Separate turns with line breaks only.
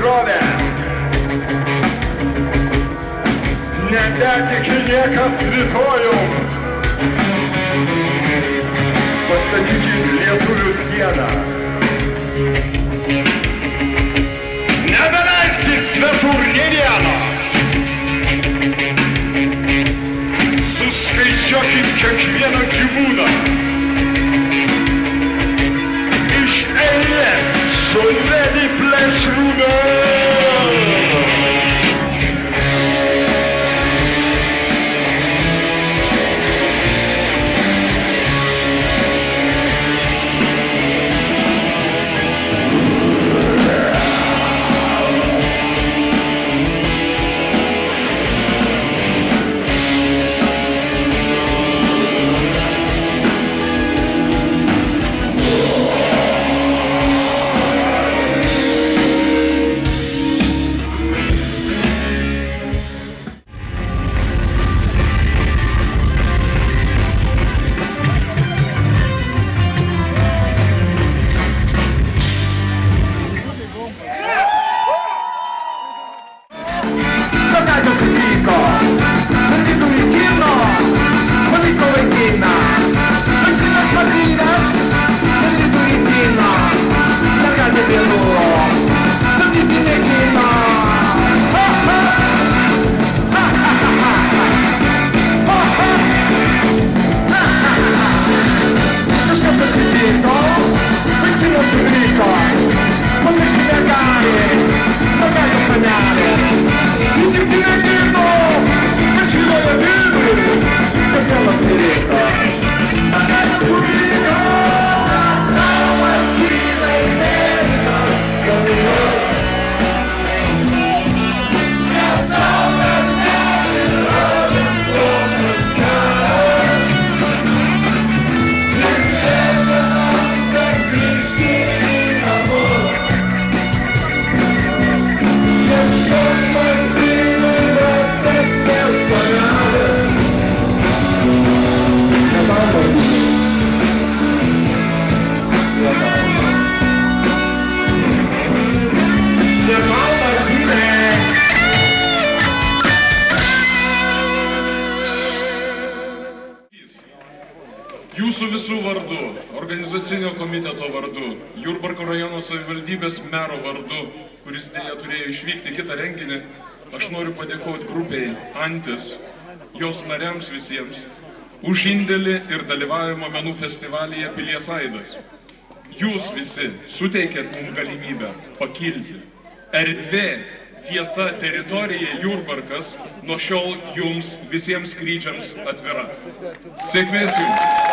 tikrovė. Nebetiki niekas rytojum. Pastatykit lietuvių sieną. Nebeleiskit svetur nė vieno. Suskaičiuokit kiekvieną gyvūną. Iš eilės šunelį plėšrūną.
Jūsų visų vardu, organizacinio komiteto vardu, Jurbarko rajono savivaldybės mero vardu, kuris dėja turėjo išvykti kitą renginį, aš noriu padėkoti grupiai Antis, jos nariams visiems, už indėlį ir dalyvavimą menų festivalyje Pilies aidas. Jūs visi suteikėt mums galimybę pakilti. Erdvė, vieta, teritorija Jurbarkas nuo šiol jums visiems skrydžiams atvira. Sėkmės jums!